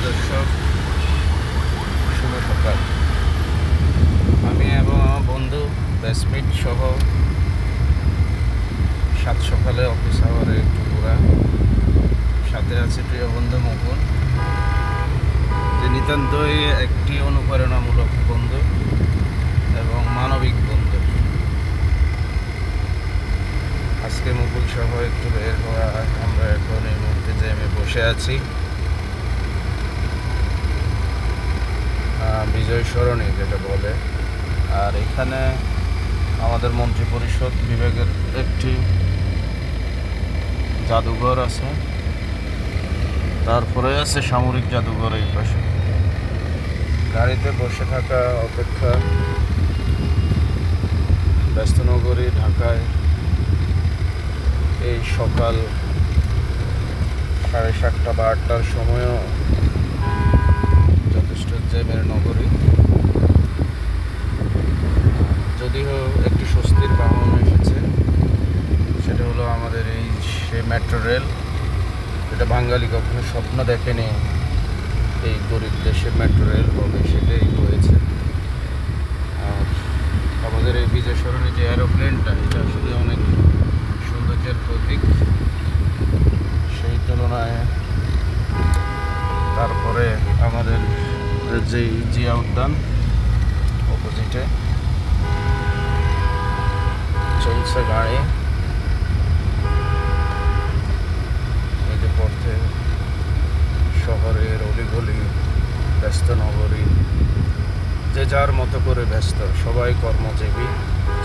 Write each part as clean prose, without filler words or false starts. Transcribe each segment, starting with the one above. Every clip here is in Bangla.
দর্শক, শুভ সকাল। আমি এবং আমার বন্ধু ব্যাসমিট সহ সাত সকালে অফিস আওয়ারে একটু ঘোরা। সাথে আছে প্রিয় বন্ধু মুকুল, যে নিতান্তই একটি অনুপ্রেরণামূলক বন্ধু এবং মানবিক বন্ধু। আজকে মুকুল সহ একটু বের হওয়া। আমরা এখন এই মুহূর্তে জ্যামে বসে আছি বিজয় সরণি যেটা বলে। আর এখানে আমাদের মন্ত্রী পরিষদ বিভাগের একটি জাদুঘর আছে, তারপরে আছে সামরিক জাদুঘর এই পাশে। গাড়িতে বসে থাকা অপেক্ষা ব্যস্ত নগরী ঢাকায় এই সকাল 7:30 বা 8টার সময়ও যথেষ্ট জ্যামের নগরী। যদিও একটি স্বস্তির বাহন এসেছে, সেটা হলো আমাদের এই সে মেট্রো রেল, যেটা বাঙালি কখনো স্বপ্ন দেখেনি এই গরিব দেশে মেট্রো রেল হবে, সেটাই হয়েছে। আর আমাদের এই বিজয় সরণি যে এরোপ্লেনটা, এটা আসলে অনেক সৌন্দর্যের প্রতীক। সেই তুলনায় তারপরে আমাদের যে জিয়া উদ্যান অপোজিটে চলছে গাড়ি। এতে পথে শহরের অলিগলি, ব্যস্ত নগরী, যে যার মতো করে ব্যস্ত। সবাই কর্মজীবী,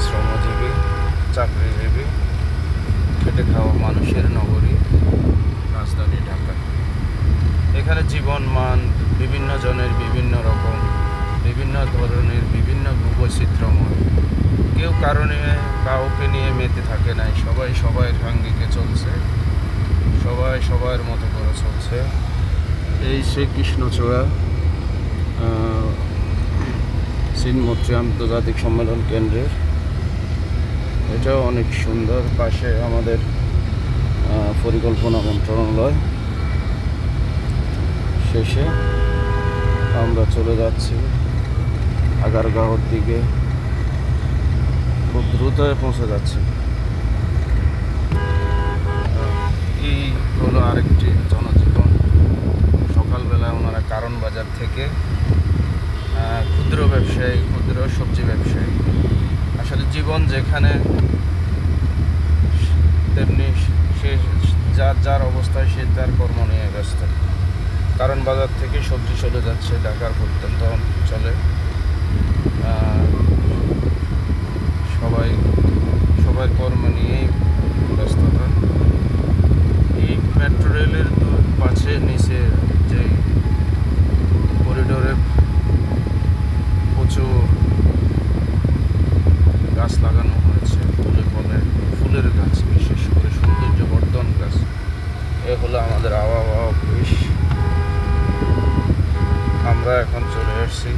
শ্রমজীবী, চাকরিজীবী, খেটে খাওয়া মানুষের নগরী রাজধানী ঢাকা। এখানে জীবন মান বিভিন্ন জনের বিভিন্ন রকম, বিভিন্ন ধরনের, বিভিন্ন বৈচিত্র্যময়। কেউ কাউকে নিয়ে মেতে থাকে নাই। সবাই সবাই সঙ্গীকে চলছে, সবাই সবার মতো করে চলছে। এই সেই কৃষ্ণচূড়া চিনমৈত্রী আন্তর্জাতিক সম্মেলন কেন্দ্রের, এটাও অনেক সুন্দর। পাশে আমাদের পরিকল্পনা মন্ত্রণালয়। শেষে আমরা চলে যাচ্ছি আগারগাঁওর দিকে, খুব দ্রুত পৌঁছে যাচ্ছি। এই হলো আরেকটি জনজীবন। সকালবেলা ওনারা কারণ বাজার থেকে ক্ষুদ্র ব্যবসায়ী, ক্ষুদ্র সবজি ব্যবসায়ী, আসলে জীবন যেখানে তেমনি সে যার যার অবস্থায় সে তার কর্ম নিয়ে ব্যস্ত। কারণ বাজার থেকে সবজি চলে যাচ্ছে ঢাকার প্রত্যন্ত অঞ্চলে। সবাই কর্ম নিয়েই ব্যস্ততা। এই মেট্রো রেলের পাশে নিচে যে করিডোরে প্রচুর গাছ লাগানো হয়েছে, ফুলের গাছ, বিশেষ করে সৌন্দর্য বর্ধন গাছ। এ হলো আমাদের আবহাওয়া অফিস। আমরা এখন চলে এসেছি